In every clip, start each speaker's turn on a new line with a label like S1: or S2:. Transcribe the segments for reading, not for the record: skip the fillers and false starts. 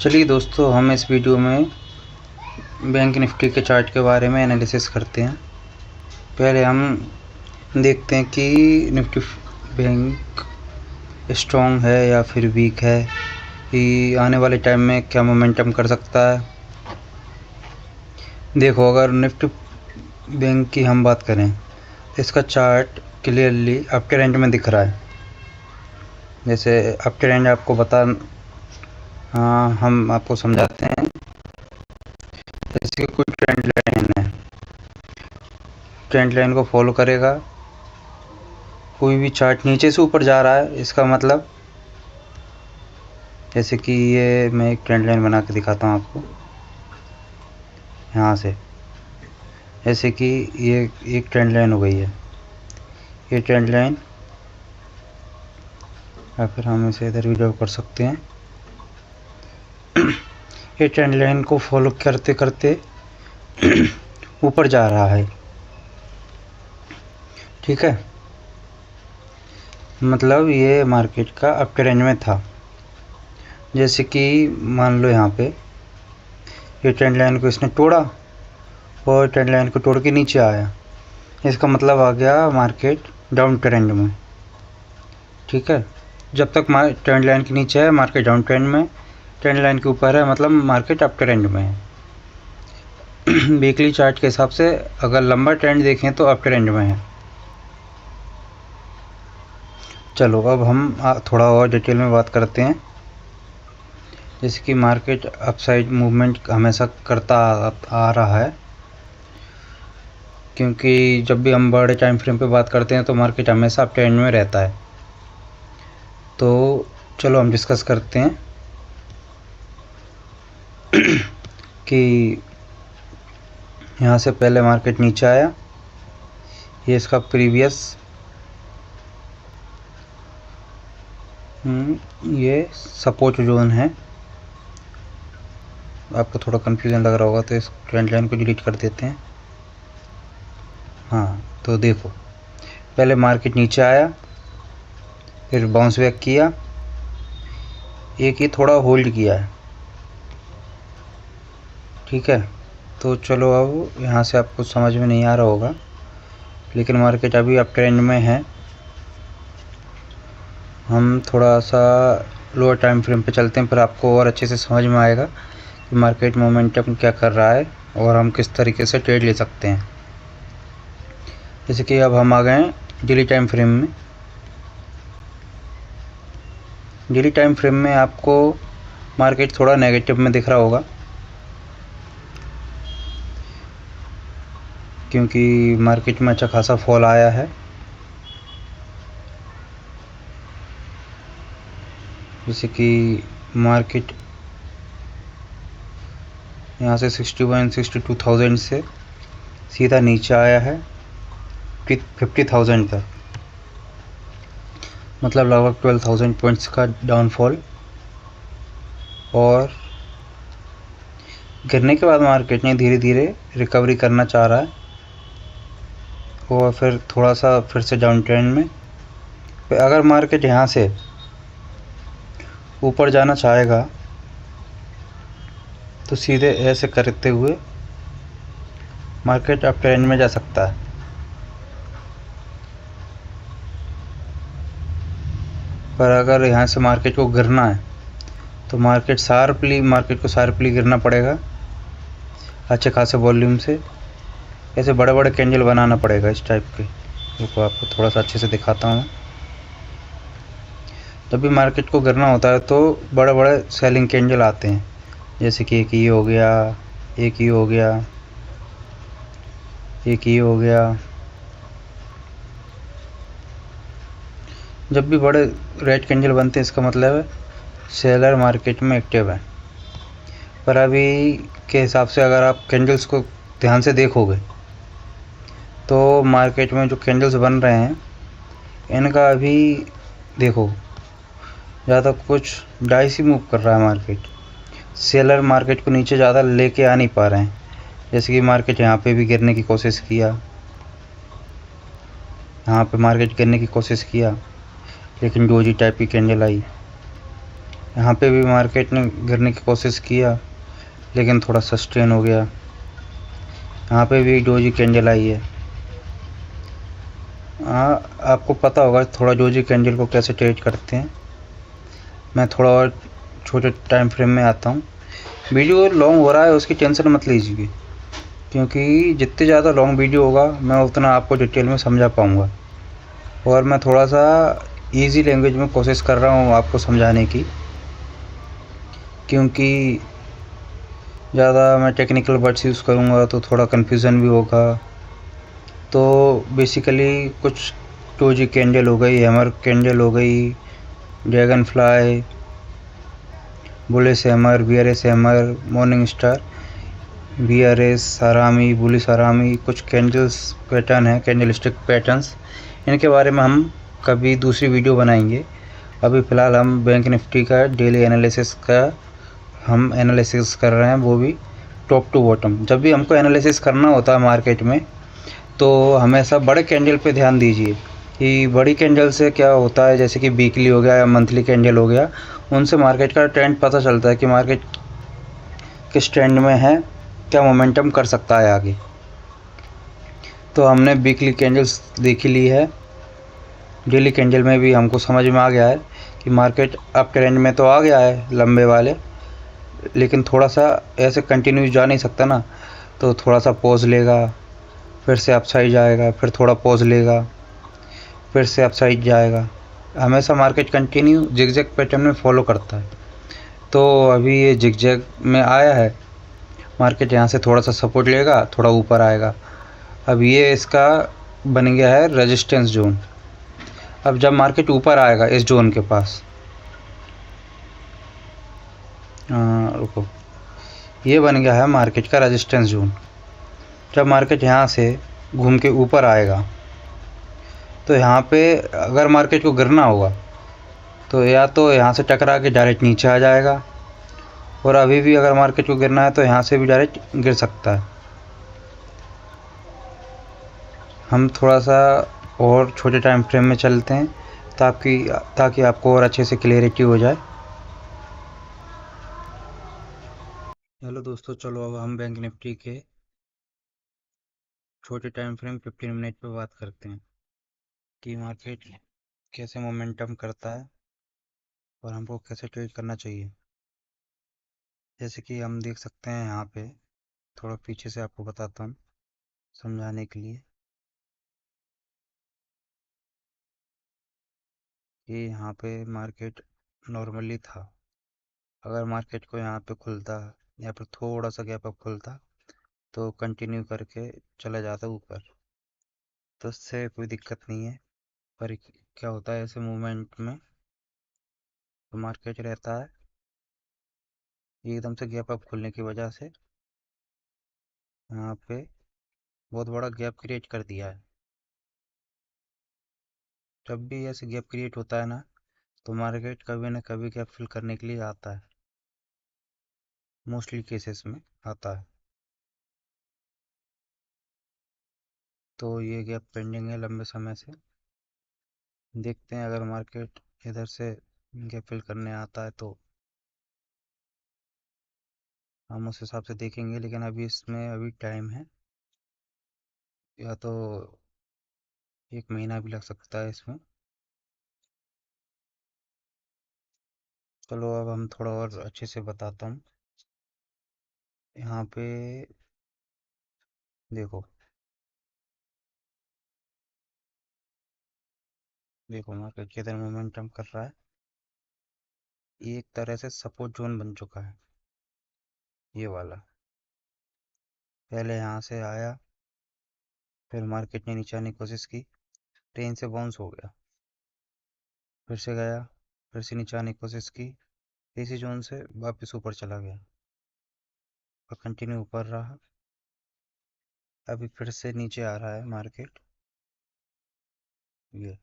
S1: चलिए दोस्तों, हम इस वीडियो में बैंक निफ्टी के चार्ट के बारे में एनालिसिस करते हैं। पहले हम देखते हैं कि निफ्टी बैंक स्ट्रॉन्ग है या फिर वीक है, कि आने वाले टाइम में क्या मोमेंटम कर सकता है। देखो, अगर निफ्टी बैंक की हम बात करें, इसका चार्ट क्लियरली अप ट्रेंड में दिख रहा है। जैसे अप ट्रेंड आपको हम आपको समझाते हैं। जैसे कोई ट्रेंड लाइन है, ट्रेंड लाइन को फॉलो करेगा। कोई भी चार्ट नीचे से ऊपर जा रहा है, इसका मतलब जैसे कि ये मैं एक ट्रेंड लाइन बना के दिखाता हूँ आपको यहाँ से। जैसे कि ये एक ट्रेंड लाइन हो गई है, ये ट्रेंड लाइन, या फिर हम इसे इधर भी ड्रॉ कर सकते हैं। ये ट्रेंड लाइन को फॉलो करते करते ऊपर जा रहा है, ठीक है। मतलब ये मार्केट का अप ट्रेंड में था। जैसे कि मान लो यहाँ पे ये ट्रेंड लाइन को इसने तोड़ा और ट्रेंड लाइन को तोड़ के नीचे आया, इसका मतलब आ गया मार्केट डाउन ट्रेंड में, ठीक है। जब तक ट्रेंड लाइन के नीचे है मार्केट डाउन ट्रेंड में, ट्रेंड लाइन के ऊपर है मतलब मार्केट अप ट्रेंड में है। वीकली चार्ट के हिसाब से अगर लंबा ट्रेंड देखें तो अप ट्रेंड में है। चलो अब हम थोड़ा और डिटेल में बात करते हैं। जैसे कि मार्केट अपसाइड मूवमेंट हमेशा करता आ रहा है, क्योंकि जब भी हम बड़े टाइम फ्रेम पे बात करते हैं तो मार्केट हमेशा अप ट्रेंड में रहता है। तो चलो हम डिस्कस करते हैं कि यहाँ से पहले मार्केट नीचे आया, ये इसका प्रीवियस ये सपोर्ट जोन है। आपको थोड़ा कन्फ्यूजन लग रहा होगा तो इस ट्रेंड लाइन को डिलीट कर देते हैं। हाँ, तो देखो, पहले मार्केट नीचे आया, फिर बाउंस बैक किया, एक ही थोड़ा होल्ड किया है, ठीक है। तो चलो अब यहाँ से आपको समझ में नहीं आ रहा होगा, लेकिन मार्केट अभी अप ट्रेंड में है। हम थोड़ा सा लोअर टाइम फ्रेम पे चलते हैं, फिर आपको और अच्छे से समझ में आएगा कि मार्केट मोमेंटम क्या कर रहा है और हम किस तरीके से ट्रेड ले सकते हैं। जैसे कि अब हम आ गए डेली टाइम फ्रेम में। डेली टाइम फ्रेम में आपको मार्केट थोड़ा नेगेटिव में दिख रहा होगा, क्योंकि मार्केट में अच्छा खासा फॉल आया है। जैसे कि मार्केट यहाँ से 62,000 से सीधा नीचे आया है 50,000 तक, मतलब लगभग 12,000 पॉइंट्स का डाउनफॉल। और गिरने के बाद मार्केट ने धीरे धीरे रिकवरी करना चाह रहा है और फिर थोड़ा सा फिर से डाउन ट्रेंड में। अगर मार्केट यहाँ से ऊपर जाना चाहेगा तो सीधे ऐसे करते हुए मार्केट अप ट्रेंड में जा सकता है। पर अगर यहाँ से मार्केट को गिरना है तो मार्केट को शार्पली गिरना पड़ेगा अच्छे खासे वॉल्यूम से। ऐसे बड़े बड़े कैंडल बनाना पड़ेगा इस टाइप के। देखो, आपको थोड़ा सा अच्छे से दिखाता हूँ। जब भी मार्केट को गिरना होता है तो बड़े बड़े सेलिंग कैंडल आते हैं, जैसे कि एक ये हो गया, एक ये हो गया, एक ये हो गया। जब भी बड़े रेड कैंडल बनते हैं इसका मतलब है सेलर मार्केट में एक्टिव है। पर अभी के हिसाब से अगर आप कैंडल्स को ध्यान से देखोगे तो मार्केट में जो कैंडल्स बन रहे हैं इनका अभी देखो ज़्यादा कुछ डाइस ही मूव कर रहा है मार्केट। सेलर मार्केट को नीचे ज़्यादा लेके आ नहीं पा रहे हैं। जैसे कि मार्केट यहाँ पे भी गिरने की कोशिश किया, यहाँ पे मार्केट गिरने की कोशिश किया, लेकिन डोजी टाइप की कैंडल आई। यहाँ पे भी मार्केट ने गिरने की कोशिश किया लेकिन थोड़ा सस्टेन हो गया। यहाँ पे भी डोजी कैंडल आई है। आपको पता होगा थोड़ा डोजी कैंडल को कैसे ट्रेड करते हैं। मैं थोड़ा और छोटे टाइम फ्रेम में आता हूँ। वीडियो लॉन्ग हो रहा है उसकी टेंशन मत लीजिए, क्योंकि जितने ज़्यादा लॉन्ग वीडियो होगा मैं उतना आपको डिटेल में समझा पाऊँगा। और मैं थोड़ा सा इजी लैंग्वेज में कोशिश कर रहा हूँ आपको समझाने की, क्योंकि ज़्यादा मैं टेक्निकल वर्ड्स यूज़ करूँगा तो थोड़ा कन्फ्यूज़न भी होगा। तो बेसिकली कुछ डोजी कैंडल हो गई, हैमर कैंडल हो गई, dragonfly, bullish hammer, BRS hammer, morning star, BRS, सारामी, बुलिश सारामी, कुछ कैंडल्स पैटर्न है, कैंडल स्टिक पैटर्न्स। इनके बारे में हम कभी दूसरी वीडियो बनाएंगे। अभी फ़िलहाल हम बैंक निफ्टी का डेली एनालिसिस का हम एनालिसिस कर रहे हैं, वो भी टॉप टू बॉटम। जब भी हमको एनालिसिस करना होता है मार्केट में तो हमेशा बड़े कैंडल पे ध्यान दीजिए कि बड़ी कैंडल से क्या होता है, जैसे कि वीकली हो गया या मंथली कैंडल हो गया, उनसे मार्केट का ट्रेंड पता चलता है कि मार्केट किस ट्रेंड में है, क्या मोमेंटम कर सकता है आगे। तो हमने वीकली कैंडल्स देख ली है, डेली कैंडल में भी हमको समझ में आ गया है कि मार्केट अप ट्रेंड में तो आ गया है लंबे वाले, लेकिन थोड़ा सा ऐसे कंटिन्यू जा नहीं सकता ना, तो थोड़ा सा पॉज लेगा, फिर से अपसाइड जाएगा, फिर थोड़ा पॉज लेगा, फिर से अपसाइड जाएगा। हमेशा मार्केट कंटिन्यू जिगजैग पैटर्न में फॉलो करता है। तो अभी ये जिगजैग में आया है, मार्केट यहाँ से थोड़ा सा सपोर्ट लेगा, थोड़ा ऊपर आएगा। अब ये इसका बन गया है रेजिस्टेंस जोन। अब जब मार्केट ऊपर आएगा इस जोन के पास, रुको, ये बन गया है मार्केट का रेजिस्टेंस जोन। जब मार्केट यहाँ से घूम के ऊपर आएगा तो यहाँ पे अगर मार्केट को गिरना होगा तो या तो यहाँ से टकरा के डायरेक्ट नीचे आ जाएगा, और अभी भी अगर मार्केट को गिरना है तो यहाँ से भी डायरेक्ट गिर सकता है। हम थोड़ा सा और छोटे टाइम फ्रेम में चलते हैं ताकि आपको और अच्छे से क्लियरिटी हो जाए। हेलो दोस्तों, चलो अब हम बैंक निफ्टी के छोटे टाइम फ्रेम 15 मिनट पे बात करते हैं कि मार्केट कैसे मोमेंटम करता है और हमको कैसे ट्रेड करना चाहिए। जैसे कि हम देख सकते हैं यहाँ पे, थोड़ा पीछे से आपको बताता हूँ समझाने के लिए कि यहाँ पे मार्केट नॉर्मली था। अगर मार्केट को यहाँ पे खुलता या फिर थोड़ा सा गैप अप खुलता तो कंटिन्यू करके चला जाता ऊपर, तो उससे कोई दिक्कत नहीं है। पर क्या होता है ऐसे मूवमेंट में, तो मार्केट रहता है एकदम से गैप अप खुलने की वजह से यहाँ पे बहुत बड़ा गैप क्रिएट कर दिया है। जब भी ऐसे गैप क्रिएट होता है ना, तो मार्केट कभी ना कभी गैप फिल करने के लिए आता है, मोस्टली केसेस में आता है। तो ये गैप पेंडिंग है लंबे समय से। देखते हैं अगर मार्केट इधर से गैप फिल करने आता है तो हम उस हिसाब से देखेंगे, लेकिन अभी इसमें अभी टाइम है, या तो 1 महीना भी लग सकता है इसमें। चलो अब हम थोड़ा और अच्छे से बताता हूँ। यहाँ पे देखो, देखो मार्केट किधर मोमेंटम कर रहा है। ये एक तरह से सपोर्ट जोन बन चुका है, ये वाला। पहले यहाँ से आया, फिर मार्केट ने नीचे आने की कोशिश की, ट्रेन से बाउंस हो गया, फिर से गया, फिर से नीचे आने की कोशिश की, इसी जोन से वापस ऊपर चला गया और कंटिन्यू ऊपर रहा। अभी फिर से नीचे आ रहा है मार्केट, ये।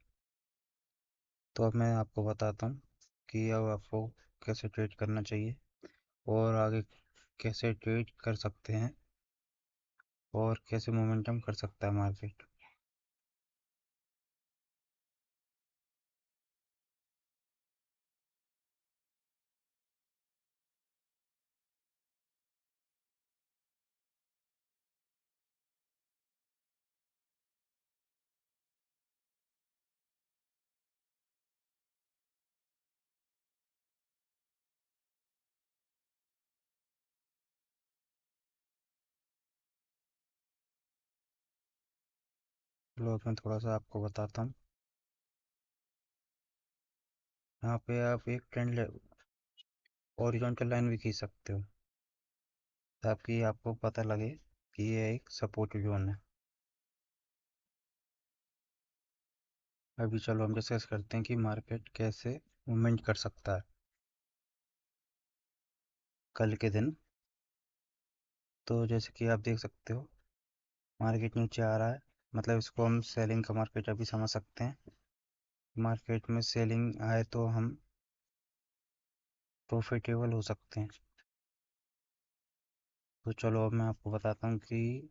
S1: तो अब मैं आपको बताता हूँ कि अब आपको कैसे ट्रेड करना चाहिए और आगे कैसे ट्रेड कर सकते हैं और कैसे मोमेंटम कर सकता है मार्केट। चलो अब मैं थोड़ा सा आपको बताता हूँ। यहाँ पे आप एक ट्रेंड हॉरिजॉन्टल लाइन भी खींच सकते हो, ताकि आपको पता लगे कि ये एक सपोर्ट जोन है। अभी चलो हम डिस्कस करते हैं कि मार्केट कैसे मूवमेंट कर सकता है कल के दिन। तो जैसे कि आप देख सकते हो, मार्केट नीचे आ रहा है, मतलब इसको हम सेलिंग का मार्केट अभी समझ सकते हैं। मार्केट में सेलिंग आए तो हम प्रॉफिटेबल हो सकते हैं। तो चलो अब मैं आपको बताता हूँ कि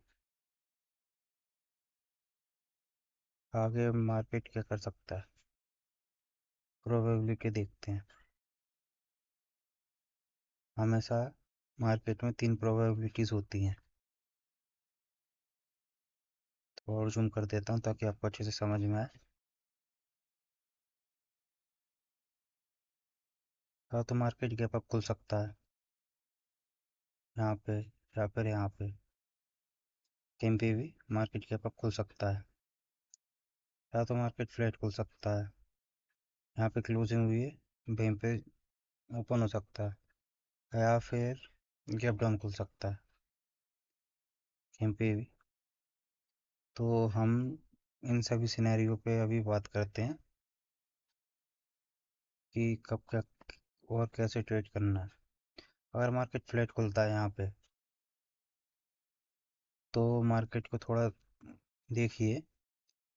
S1: आगे मार्केट क्या कर सकता है। प्रोबेबिलिटी देखते हैं। हमेशा मार्केट में 3 प्रोबेबिलिटीज़ होती हैं। तो और जूम कर देता हूँ ताकि आपको अच्छे से समझ में आए। या तो मार्केट गैप अप खुल सकता है यहाँ पे, या फिर यहाँ पे कहीं पे भी मार्केट गैप अप खुल सकता है। या तो मार्केट फ्लैट खुल सकता है, यहाँ पे क्लोजिंग हुई है, वहीं पे ओपन हो सकता है। या फिर गैप डाउन खुल सकता है कहीं पे भी। तो हम इन सभी सिनेरियो पे अभी बात करते हैं कि कब क्या और कैसे ट्रेड करना है। अगर मार्केट फ्लैट खुलता है यहाँ पे, तो मार्केट को थोड़ा देखिए।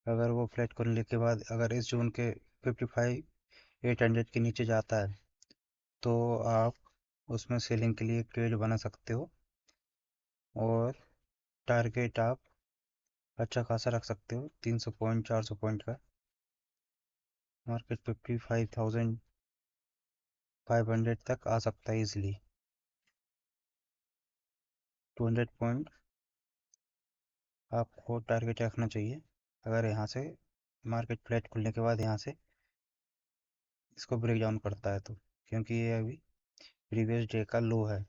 S1: अगर वो फ्लैट खुलने के बाद अगर इस जोन के 55,800 के नीचे जाता है, तो आप उसमें सेलिंग के लिए ट्रेड बना सकते हो, और टारगेट आप अच्छा खासा रख सकते हो, 300 पॉइंट 400 पॉइंट का। मार्केट 55,500 तक आ सकता है इजीली। 200 पॉइंट आपको टारगेट रखना चाहिए। अगर यहाँ से मार्केट फ्लैट खुलने के बाद यहाँ से इसको ब्रेक डाउन करता है तो, क्योंकि ये अभी प्रीवियस डे का लो है।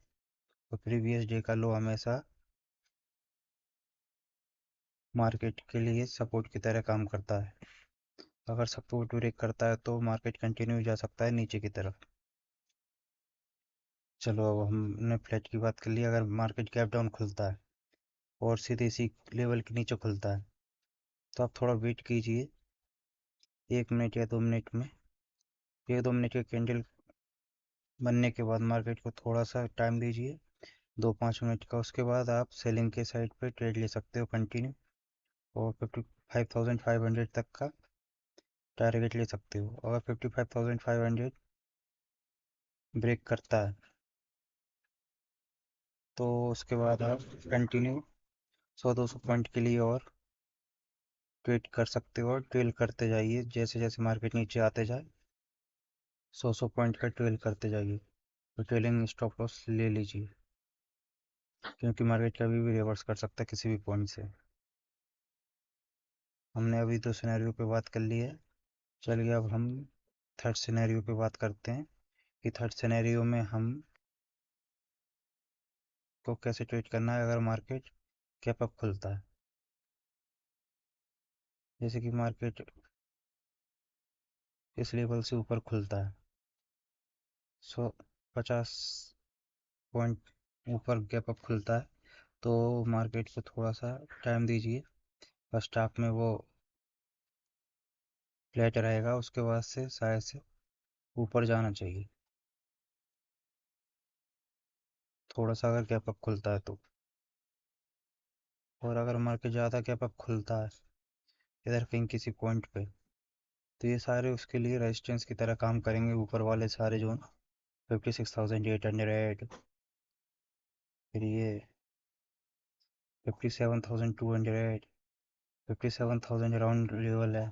S1: तो प्रीवियस डे का लो हमेशा मार्केट के लिए सपोर्ट की तरह काम करता है। अगर सपोर्ट ब्रेक करता है तो मार्केट कंटिन्यू जा सकता है नीचे की तरफ। चलो अब हमने फ्लैट की बात कर ली। अगर मार्केट गैप डाउन खुलता है और सीधे इसी लेवल के नीचे खुलता है, तो आप थोड़ा वेट कीजिए, 1 मिनट या 2 मिनट में। 1-2 मिनट के कैंडल बनने के बाद मार्केट को थोड़ा सा टाइम दीजिए, 2-5 मिनट का। उसके बाद आप सेलिंग के साइड पे ट्रेड ले सकते हो कंटिन्यू, और 55,500 तक का टारगेट ले सकते हो। अगर 55,500 ब्रेक करता है, तो उसके बाद आप कंटिन्यू 100-200 पॉइंट के लिए और ट्रेड कर सकते हो, और ट्रेल करते जाइए। जैसे जैसे मार्केट नीचे आते जाए, 100-100 पॉइंट का ट्रेल करते जाइए। तो ट्रेलिंग स्टॉप लॉस ले लीजिए, क्योंकि मार्केट कभी भी रिवर्स कर सकता है किसी भी पॉइंट से। हमने अभी 2 सिनेरियो पे बात कर ली है। चलिए अब हम थर्ड सिनेरियो पे बात करते हैं कि थर्ड सिनेरियो में हम को कैसे ट्रेड करना है अगर मार्केट कैप अप खुलता है। जैसे कि मार्केट इस लेवल से ऊपर खुलता है, 150 पॉइंट ऊपर गैप अप खुलता है, तो मार्केट को थोड़ा सा टाइम दीजिए। फर्स्ट हाफ में वो फ्लैट रहेगा, उसके बाद से शायद से ऊपर जाना चाहिए, थोड़ा सा अगर गैप अप खुलता है तो। और अगर मार्केट ज़्यादा गैप अप खुलता है इधर कहीं किसी पॉइंट पे, तो ये सारे उसके लिए रेजिस्टेंस की तरह काम करेंगे। ऊपर वाले सारे जोन 56,800, फिर ये 57,200, 57,000 अराउंड लेवल है।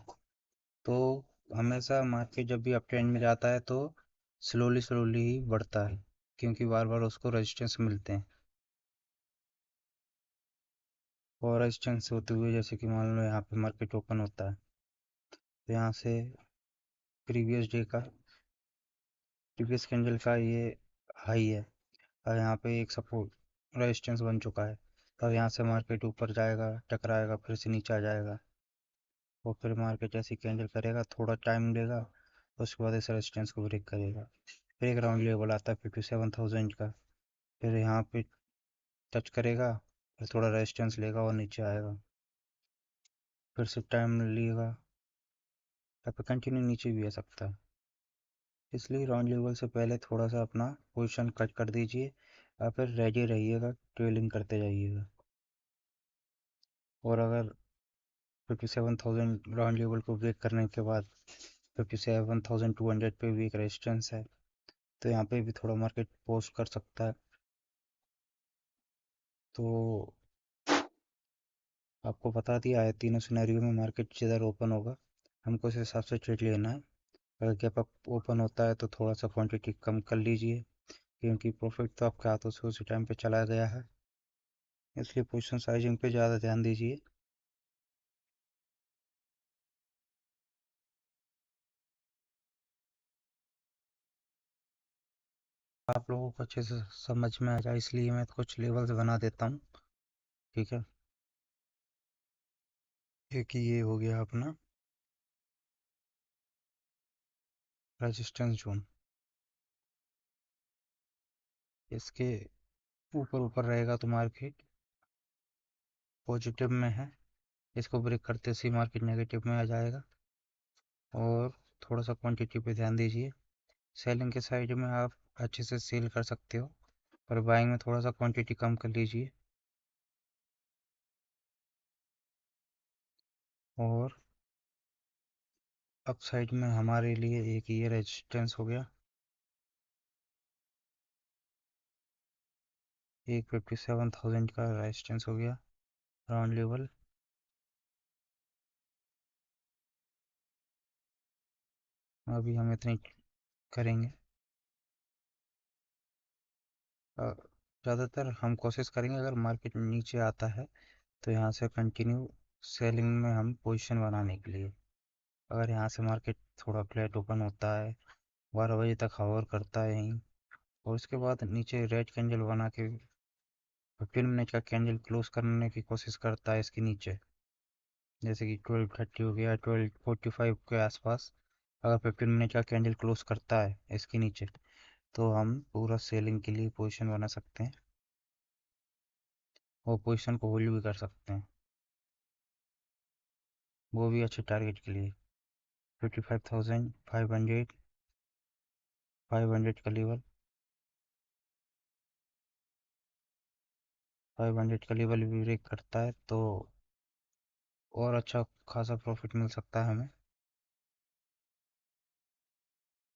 S1: तो हमेशा मार्केट जब भी अप ट्रेंड में जाता है तो स्लोली स्लोली ही बढ़ता है, क्योंकि बार बार उसको रेजिस्टेंस मिलते हैं। और रेजिस्टेंस होते हुए जैसे कि मान लो यहाँ पे मार्केट ओपन होता है, तो यहाँ से प्रीवियस डे का प्रीवियस कैंडल का ये हाई है, और यहाँ पे एक सपोर्ट रेजिस्टेंस बन चुका है। तब यहाँ से मार्केट ऊपर जाएगा, टकराएगा, फिर से नीचे आ जाएगा। और फिर मार्केट ऐसे कैंडल करेगा, थोड़ा टाइम लेगा, उसके बाद इस रेजिस्टेंस को ब्रेक करेगा। फिर एक राउंड लेवल आता है 57,000 का, फिर यहाँ पे टच करेगा, फिर थोड़ा रेजिस्टेंस लेगा और नीचे आएगा, फिर से टाइम लेगा, या फिर कंटिन्यू नीचे भी आ सकता है। इसलिए राउंड लेवल से पहले थोड़ा सा अपना पोजीशन कट कर दीजिए, या फिर रेडी रहिएगा, ट्रेलिंग करते जाइएगा। और अगर 57,000 राउंड लेवल को ब्रेक करने के बाद 57,200 पे भी एक रेजिस्टेंस है, तो यहाँ पे भी थोड़ा मार्केट पोस्ट कर सकता है। तो आपको बता दिया है तीनों सिनेरियो में मार्केट जिधर ओपन होगा हमको उस हिसाब से ट्रेड लेना है। अगर गैप अप ओपन होता है तो थोड़ा सा क्वांटिटी कम कर लीजिए, क्योंकि प्रॉफिट तो आपके हाथों से उसी टाइम पे चला गया है, इसलिए पोजीशन साइजिंग पे ज़्यादा ध्यान दीजिए। आप लोगों को अच्छे से समझ में आ जाए इसलिए मैं कुछ लेवल्स बना देता हूँ, ठीक है। एक ये हो गया अपना रेजिस्टेंस जोन, इसके ऊपर ऊपर रहेगा तो मार्केट पॉजिटिव में है, इसको ब्रेक करते से मार्केट नेगेटिव में आ जाएगा। और थोड़ा सा क्वांटिटी पे ध्यान दीजिए, सेलिंग के साइड में आप अच्छे से सेल कर सकते हो, पर बाइंग में थोड़ा सा क्वांटिटी कम कर लीजिए। और अप साइड में हमारे लिए एक ये रेजिस्टेंस हो गया, एक 57,000 का रेजिस्टेंस हो गया राउंड लेवल। अभी हम इतनी करेंगे। ज़्यादातर हम कोशिश करेंगे अगर मार्केट नीचे आता है तो यहाँ से कंटिन्यू सेलिंग में हम पोजीशन बनाने के लिए। अगर यहाँ से मार्केट थोड़ा फ्लैट ओपन होता है, 12 बजे तक हवर करता है यहीं, और उसके बाद नीचे रेड कैंडल बना के 15 मिनट का कैंडल क्लोज करने की कोशिश करता है इसके नीचे, जैसे कि 12:30 हो गया, 12:45 के आसपास, अगर 15 मिनट का कैंडल क्लोज करता है इसके नीचे, तो हम पूरा सेलिंग के लिए पोजीशन बना सकते हैं और पोजीशन को होल्ड भी कर सकते हैं, वो भी अच्छे टारगेट के लिए। 55,500, 500 का लेवल, 500 का लेवल भी ब्रेक करता है तो और अच्छा खासा प्रॉफिट मिल सकता है हमें।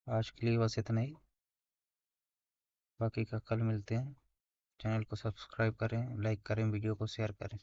S1: आज के लिए बस इतना ही, बाकी का कल मिलते हैं। चैनल को सब्सक्राइब करें, लाइक करें, वीडियो को शेयर करें।